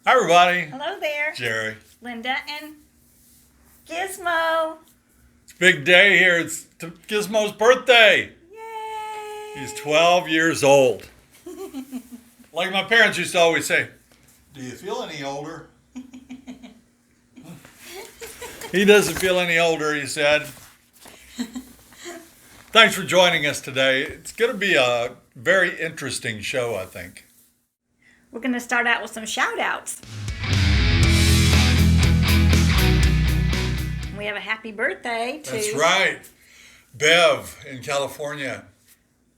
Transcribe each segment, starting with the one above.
Hi, everybody. Hello there. Jerry. Linda and Gizmo. It's a big day here. It's Gizmo's birthday. Yay! He's 12 years old. Like my parents used to always say, do you feel any older? He doesn't feel any older, he said. Thanks for joining us today. It's going to be a very interesting show, I think. We're going to start out with some shout-outs. We have a happy birthday to... That's right. Bev in California.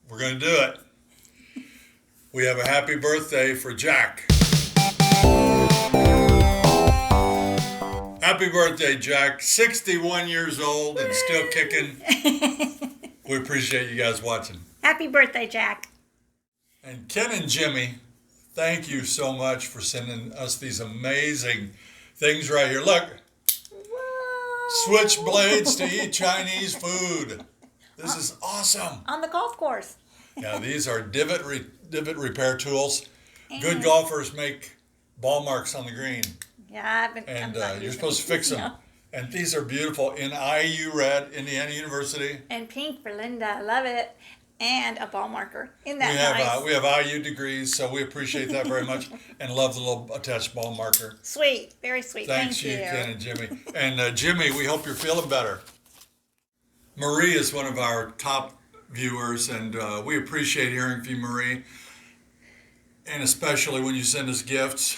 We're going to do it. We have a happy birthday for Jack. Happy birthday, Jack. 61 years old and still kicking. We appreciate you guys watching. Happy birthday, Jack. And Ken and Jimmy, thank you so much for sending us these amazing things right here. Look, Whoa. switchblades to eat Chinese food. This is awesome. On the golf course. Yeah, these are divot repair tools. Good golfers make ball marks on the green. Yeah, And you're supposed to fix them. No. And these are beautiful in IU red, Indiana University. And pink for Linda. I love it. And a ball marker. Isn't that nice? We have IU degrees, so we appreciate that very much and love the little attached ball marker. Sweet. Very sweet. Thanks Thank you. Ken and Jimmy. And Jimmy, we hope you're feeling better. Marie is one of our top viewers, and we appreciate hearing from you, Marie. And especially when you send us gifts.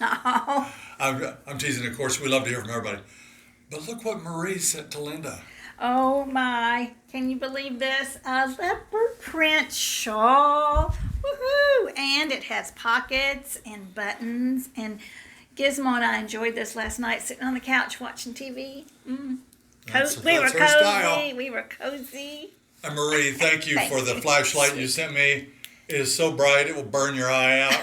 Oh. I'm teasing, of course. We love to hear from everybody. But look what Marie sent to Linda. Oh my, can you believe this? A leopard print shawl. Woohoo! And it has pockets and buttons. And Gizmo and I enjoyed this last night sitting on the couch watching TV. That's We were her cozy. style. We were cozy. And Marie, thank you Thank for the you. flashlight you sent me. It is so bright it will burn your eye out.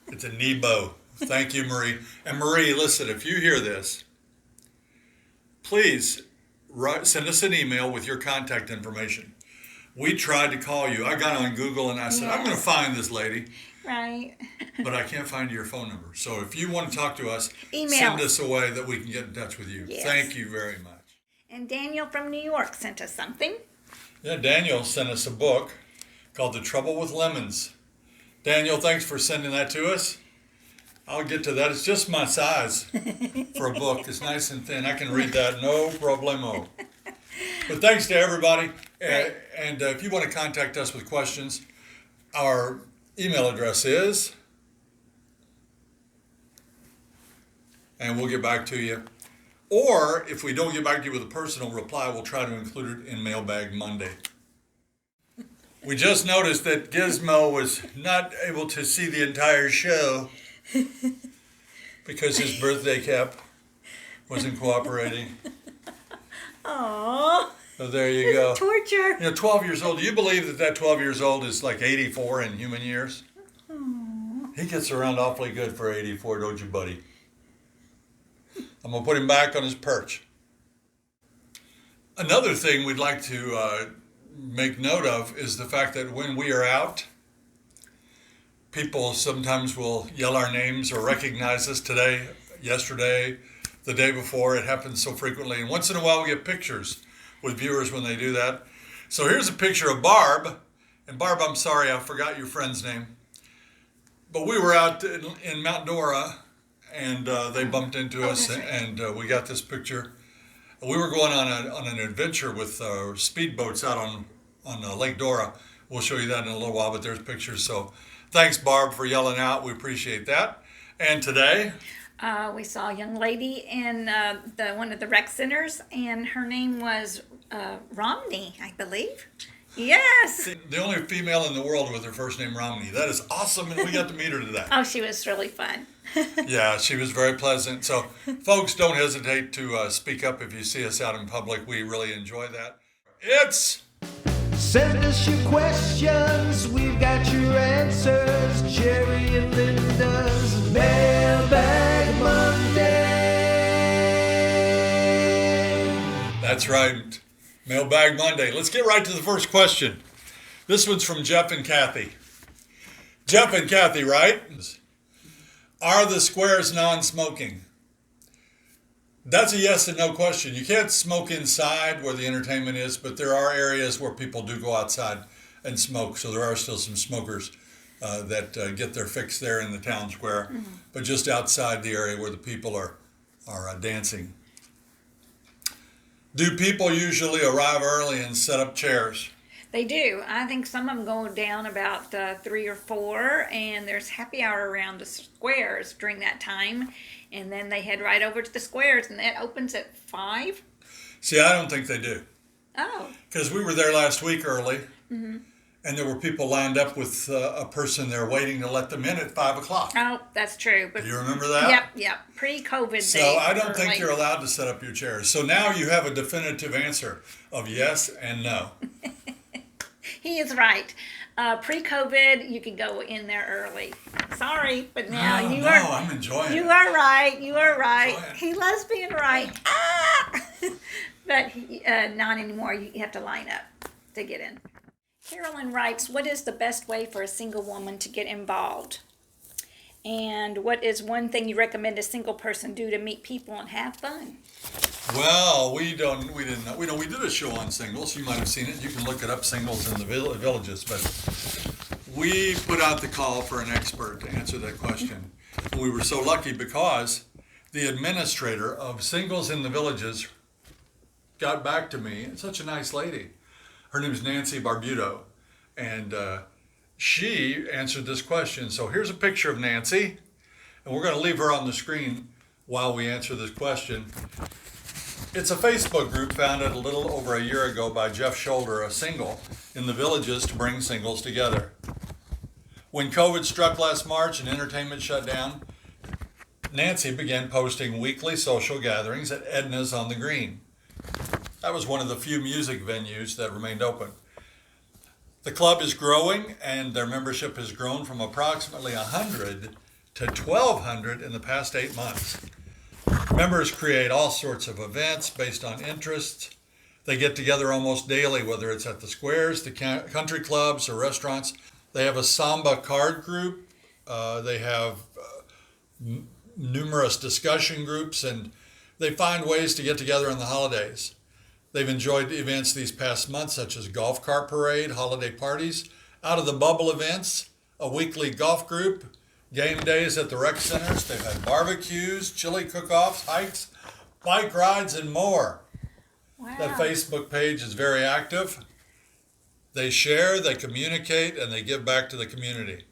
It's a Nebo. Thank you, Marie. And Marie, listen, if you hear this, please send us an email with your contact information. We tried to call you. I got on Google and I said, I'm going to find this lady. Right. But I can't find your phone number. So if you want to talk to us, Email. send us a way that we can get in touch with you. Yes. Thank you very much. And Daniel from New York sent us something. Yeah, Daniel sent us a book called The Trouble with Lemons. Daniel, thanks for sending that to us. I'll get to that. It's just my size for a book. It's nice and thin. I can read that, no problemo. But thanks to everybody. Right. And if you want to contact us with questions, our email address is, and we'll get back to you. Or if we don't get back to you with a personal reply, we'll try to include it in Mailbag Monday. We just noticed that Gizmo was not able to see the entire show because his birthday cap wasn't cooperating. Aww. So there you go. Torture. 12 years old. Do you believe that 12 years old is like 84 in human years? Aww. He gets around awfully good for 84, don't you, buddy? I'm going to put him back on his perch. Another thing we'd like to make note of is the fact that when we are out, people sometimes will yell our names or recognize us today, yesterday, the day before. It happens so frequently. And once in a while we get pictures with viewers when they do that. So here's a picture of Barb. And Barb, I'm sorry, I forgot your friend's name. But we were out in Mount Dora and they bumped into us and we got this picture. We were going on an adventure with speedboats out on Lake Dora. We'll show you that in a little while, but there's pictures. So thanks, Barb, for yelling out. We appreciate that. And today? We saw a young lady in one of the rec centers, and her name was Romney, I believe. Yes. The only female in the world with her first name Romney. That is awesome, and we got to meet her today. Oh, she was really fun. Yeah, she was very pleasant. So, folks, don't hesitate to speak up if you see us out in public. We really enjoy that. It's... Send us your questions, we've got your answers. Jerry and Linda's Mailbag Monday. That's right. Mailbag Monday. Let's get right to the first question. This one's from Jeff and Kathy. Jeff and Kathy, right? Are the squares non-smoking? That's a yes and no question. You can't smoke inside where the entertainment is, but there are areas where people do go outside and smoke. So there are still some smokers that get their fix there in the town square, but just outside the area where the people are dancing. Do people usually arrive early and set up chairs? They do. I think some of them go down about 3 or 4, and there's happy hour around the squares during that time, and then they head right over to the squares, and that opens at 5. See, I don't think they do. Oh. Because we were there last week early, and there were people lined up with a person there waiting to let them in at 5 o'clock. Oh, that's true. But Do you remember that? Yep. Pre-COVID. So I don't think you're allowed to set up your chairs. So now you have a definitive answer of yes and no. He is right. Pre-COVID, you could go in there early. Sorry, but now No, I'm enjoying You it. are right. You are right. enjoying it. He loves being right. Ah! But not anymore. You have to line up to get in. Carolyn writes, what is the best way for a single woman to get involved? And what is one thing you recommend a single person do to meet people and have fun? Well, we didn't know. We did a show on singles. You might have seen it. You can look it up, Singles in the Villages. But we put out the call for an expert to answer that question. And we were so lucky because the administrator of Singles in the Villages got back to me. And such a nice lady. Her name is Nancy Barbuto. And she answered this question. So here's a picture of Nancy. And we're going to leave her on the screen while we answer this question. It's a Facebook group founded a little over a year ago by Jeff Shoulder, a single, in the Villages to bring singles together. When COVID struck last March and entertainment shut down, Nancy began posting weekly social gatherings at Edna's on the Green. That was one of the few music venues that remained open. The club is growing, and their membership has grown from approximately 100 to 1,200 in the past 8 months. Members create all sorts of events based on interests. They get together almost daily, whether it's at the squares, the country clubs, or restaurants. They have a samba card group. They have numerous discussion groups, and they find ways to get together on the holidays. They've enjoyed events these past months, such as golf cart parade, holiday parties, out of the bubble events, a weekly golf group, game days at the rec centers. They've had barbecues, chili cook-offs, hikes, bike rides, and more. Wow. That Facebook page is very active. They share, they communicate, and they give back to the community.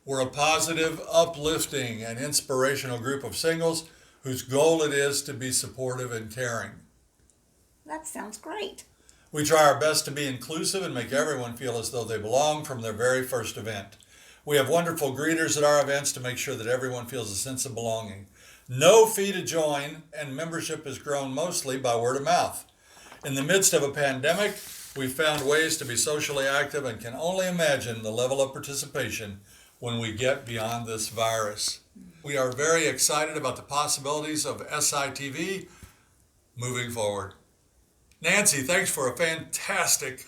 We're a positive, uplifting, and inspirational group of singles whose goal it is to be supportive and caring. That sounds great. We try our best to be inclusive and make everyone feel as though they belong from their very first event. We have wonderful greeters at our events to make sure that everyone feels a sense of belonging. No fee to join, and membership has grown mostly by word of mouth. In the midst of a pandemic, we've found ways to be socially active and can only imagine the level of participation when we get beyond this virus. We are very excited about the possibilities of SITV moving forward. Nancy, thanks for a fantastic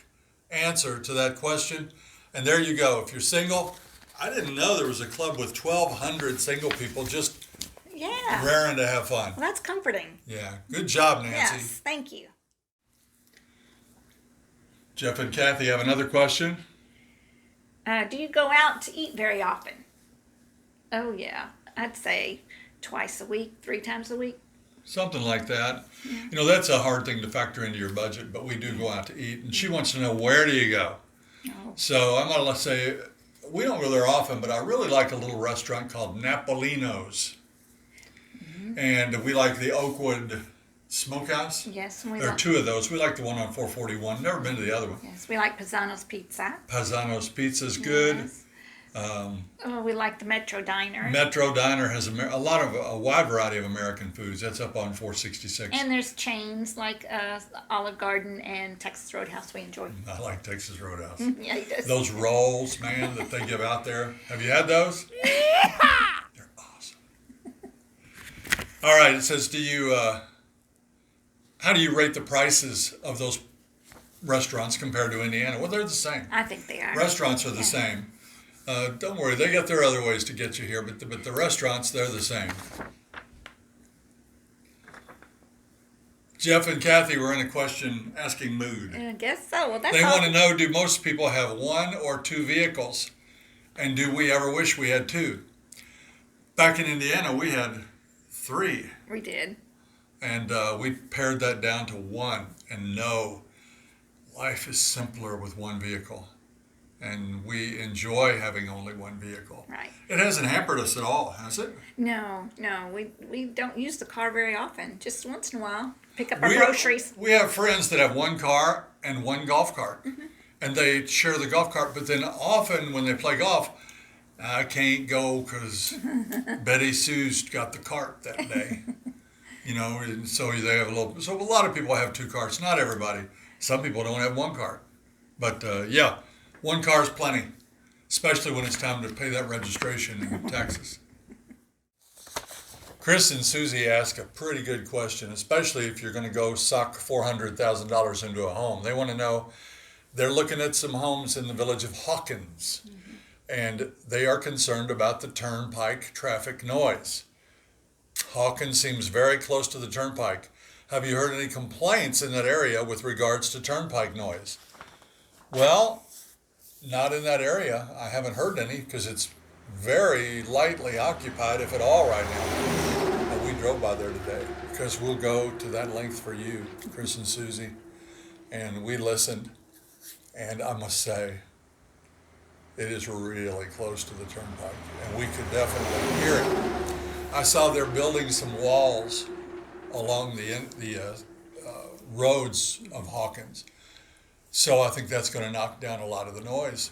answer to that question. And there you go. If you're single, I didn't know there was a club with 1,200 single people just raring to have fun. Well, that's comforting. Yeah. Good job, Nancy. Yes, thank you. Jeff and Kathy have another question. Do you go out to eat very often? Oh, yeah. I'd say twice a week, 3 times a week. Something like that. Yeah. You know, that's a hard thing to factor into your budget, but we do go out to eat. And she wants to know, where do you go? Oh. So I'm going to say, we don't go there often, but I really like a little restaurant called Napolino's. Mm-hmm. And we like the Oakwood Smokehouse. Yes. There are 2 of those. We like the one on 441. Never been to the other one. Yes, we like Pisano's Pizza. Pisano's Pizza is good. Yes. We like the Metro Diner. Metro Diner has a wide variety of American foods. That's up on 466. And there's chains like Olive Garden and Texas Roadhouse we enjoy. I like Texas Roadhouse. Yeah, he does. Those rolls, man, that they give out there. Have you had those? Yeah! They're awesome. All right, it says, how do you rate the prices of those restaurants compared to Indiana? Well, they're the same. I think they are. Restaurants are the same. Don't worry, they got their other ways to get you here, but the restaurants, they're the same. Jeff and Kathy were in a question asking mood. I guess so. Well, that's They all. want to know, do most people have one or two vehicles? And do we ever wish we had two? Back in Indiana, we had three. We did. And we pared that down to one. And no, life is simpler with one vehicle. And we enjoy having only one vehicle. Right. It hasn't hampered us at all, has it? No, we don't use the car very often. Just once in a while, pick up our We groceries. We have friends that have one car and one golf cart. And they share the golf cart. But then often when they play golf, I can't go because Betty Sue's got the cart that day. And so they have so a lot of people have two carts. Not everybody. Some people don't have one cart. But yeah, one car is plenty, especially when it's time to pay that registration in Texas. Chris and Susie ask a pretty good question, especially if you're going to go sock $400,000 into a home. They want to know, they're looking at some homes in the village of Hawkins, and they are concerned about the turnpike traffic noise. Hawkins seems very close to the turnpike. Have you heard any complaints in that area with regards to turnpike noise? Well, not in that area. I haven't heard any because it's very lightly occupied, if at all, right now. But we drove by there today because we'll go to that length for you, Chris and Susie. And we listened, and I must say, it is really close to the turnpike, and we could definitely hear it. I saw they're building some walls along the roads of Hawkins. So I think that's going to knock down a lot of the noise.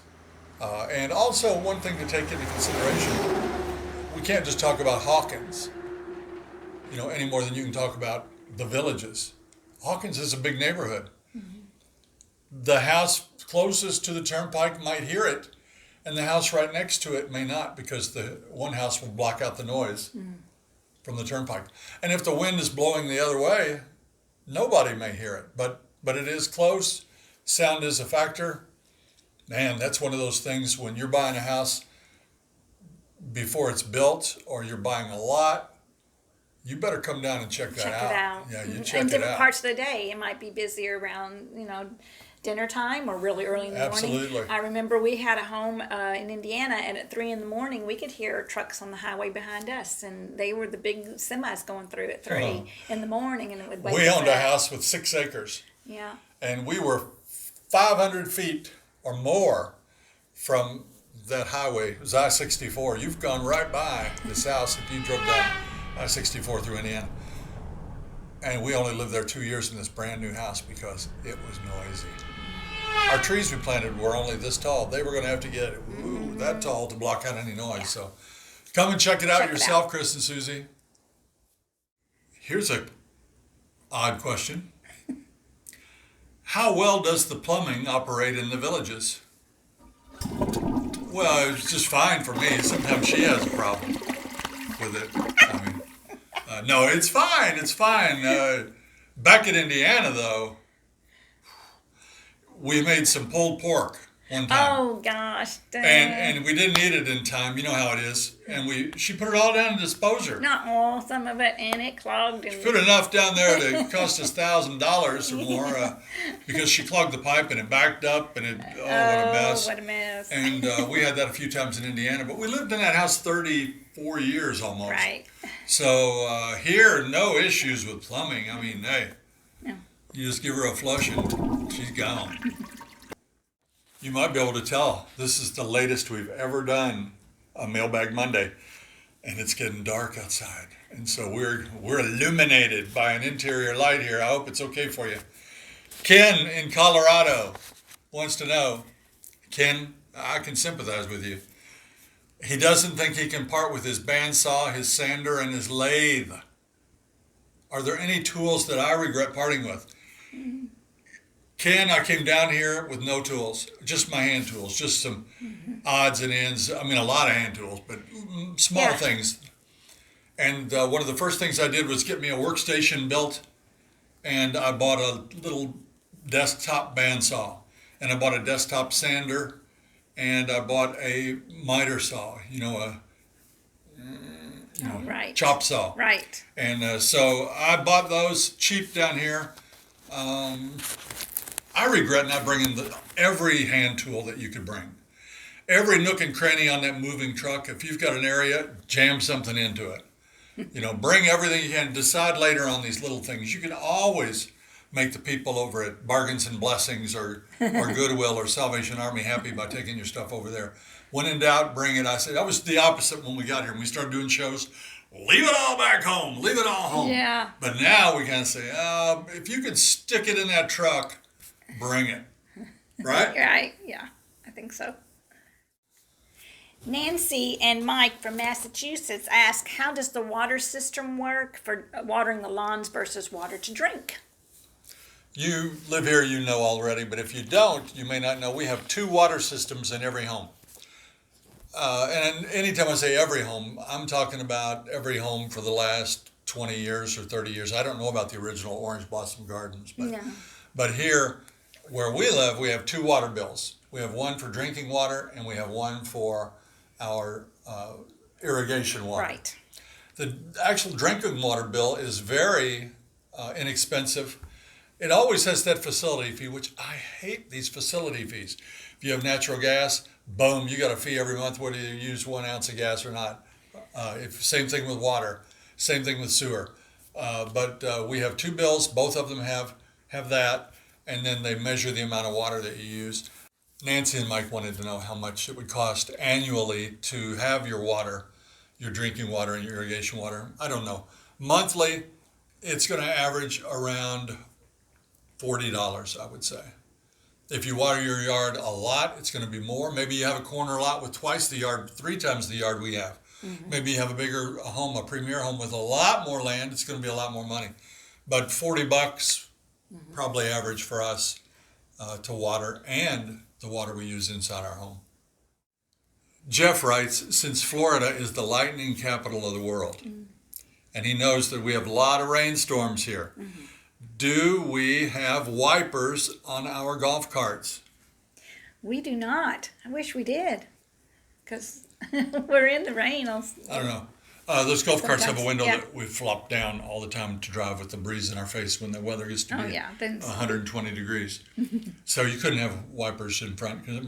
And also one thing to take into consideration, we can't just talk about Hawkins, any more than you can talk about the Villages. Hawkins is a big neighborhood. The house closest to the turnpike might hear it, and the house right next to it may not, because the one house will block out the noise from the turnpike. And if the wind is blowing the other way, nobody may hear it. But it is close. Sound is a factor. Man, that's one of those things when you're buying a house before it's built, or you're buying a lot, you better come down and check that out. Check it out. Yeah, you check In it different out. parts of the day, it might be busier around, dinner time or really early in the morning. Absolutely. I remember we had a home in Indiana, and at 3 a.m, we could hear trucks on the highway behind us, and they were the big semis going through at 3 in the morning, and it would wake We us owned a up. house with 6 acres, Yeah. and we were 500 feet or more from that highway. It was I-64. You've gone right by this house if you drove down I-64 through Indiana. And we only lived there 2 years in this brand new house because it was noisy. Our trees we planted were only this tall. They were going to have to get that tall to block out any noise. So come and check it out yourself, Chris and Susie. Here's a odd question. How well does the plumbing operate in the Villages? Well, it's just fine for me. Sometimes she has a problem with it. No, it's fine. It's fine. Back in Indiana, though, we made some pulled pork one time. Oh gosh, dang. And we didn't eat it in time. You know how it is. And she put it all down in the disposer. Not all, some of it, and it clogged. And Put enough down there to cost us $1,000 or more because she clogged the pipe and it backed up and what a mess. What a mess. And we had that a few times in Indiana, but we lived in that house 34 years almost. Right. So here, no issues with plumbing. I mean, hey, No. you just give her a flush and she's gone. You might be able to tell this is the latest we've ever done a Mailbag Monday, and it's getting dark outside. And so we're illuminated by an interior light here. I hope it's okay for you. Ken in Colorado wants to know, Ken, I can sympathize with you. He doesn't think he can part with his bandsaw, his sander, and his lathe. Are there any tools that I regret parting with? Ken, I came down here with no tools, just my hand tools, just some odds and ends. I mean, a lot of hand tools, but small things. And one of the first things I did was get me a workstation built, and I bought a little desktop bandsaw, and I bought a desktop sander, and I bought a miter saw, Right. chop saw. Right. And so I bought those cheap down here. I regret not bringing every hand tool that you could bring. Every nook and cranny on that moving truck, if you've got an area, jam something into it. Bring everything you can. Decide later on these little things. You can always make the people over at Bargains and Blessings or Goodwill or Salvation Army happy by taking your stuff over there. When in doubt, bring it. I said, that was the opposite when we got here. When we started doing shows, leave it all back home. Leave it all home. Yeah. But now we kind of say, if you can stick it in that truck, bring it. Right? Right. Yeah, I think so. Nancy and Mike from Massachusetts ask, how does the water system work for watering the lawns versus water to drink? You live here, you know already, but if you don't, you may not know, we have 2 water systems in every home. And anytime I say every home, I'm talking about every home for the last 20 years or 30 years. I don't know about the original Orange Blossom Gardens, but here where we live, we have 2 water bills. We have one for drinking water and we have one for our irrigation water. Right. The actual drinking water bill is very inexpensive. It always has that facility fee, which I hate these facility fees. If you have natural gas, boom, you got a fee every month whether you use 1 ounce of gas or not. Same thing with water, same thing with sewer. But we have 2 bills, both of them have that, and then they measure the amount of water that you use. Nancy and Mike wanted to know how much it would cost annually to have your water, your drinking water and your irrigation water. I don't know. Monthly, it's going to average around $40, I would say. If you water your yard a lot, it's going to be more. Maybe you have a corner lot with 3 times the yard we have. Mm-hmm. Maybe you have a bigger home, a premier home with a lot more land. It's going to be a lot more money. But $40 probably average for us to water and the water we use inside our home. Jeff writes, since Florida is the lightning capital of the world, and he knows that we have a lot of rainstorms here, do we have wipers on our golf carts? We do not. I wish we did, because we're in the rain. I don't know. Those golf carts have a window yeah. that we flop down all the time to drive with the breeze in our face when the weather gets to be 120 degrees. So you couldn't have wipers in front because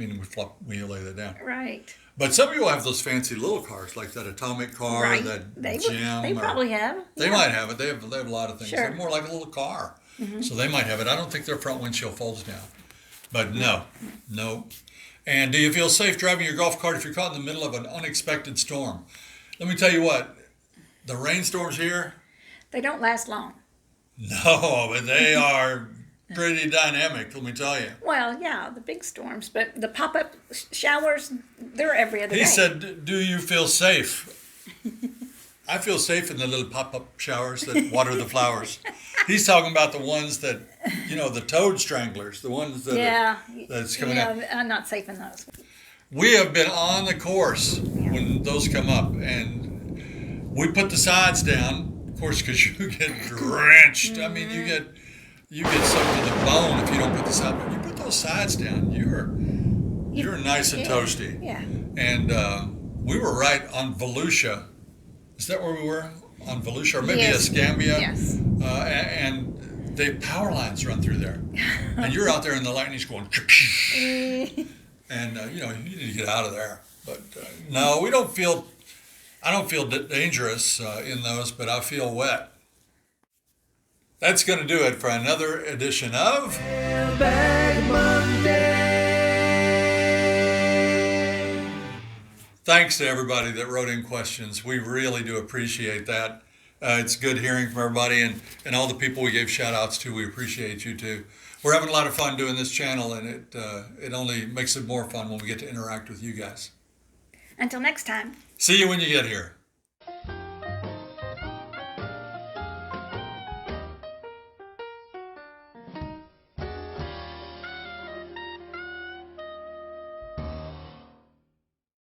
we lay that down. Right. But some people have those fancy little cars, like that atomic car, right. that Gem. They probably have. They might have it. They have a lot of things. Sure. They're more like a little car. So they might have it. I don't think their front windshield folds down. But no. And do you feel safe driving your golf cart if you're caught in the middle of an unexpected storm? Let me tell you what, the rainstorms here, they don't last long. No, but they are pretty dynamic, let me tell you. Well, yeah, the big storms, but the pop-up showers, they're every other day. He said, do you feel safe? I feel safe in the little pop-up showers that water the flowers. He's talking about the ones that, the toad stranglers, the ones that that's coming out. I'm not safe in those. We have been on the course when those come up, and we put the sides down, of course, because you get drenched. I mean, you get soaked to the bone if you don't put the sides. But you put those sides down, you're nice and toasty. Yeah. And we were right on Volusia. Is that where we were? On Volusia, or maybe Escambia? Yes. And the power lines run through there, and you're out there in the lightning's going. And, you need to get out of there. But no, I don't feel dangerous in those, but I feel wet. That's going to do it for another edition of Mailbag Monday. Thanks to everybody that wrote in questions. We really do appreciate that. It's good hearing from everybody and all the people we gave shout outs to. We appreciate you too. We're having a lot of fun doing this channel, and it only makes it more fun when we get to interact with you guys. Until next time. See you when you get here.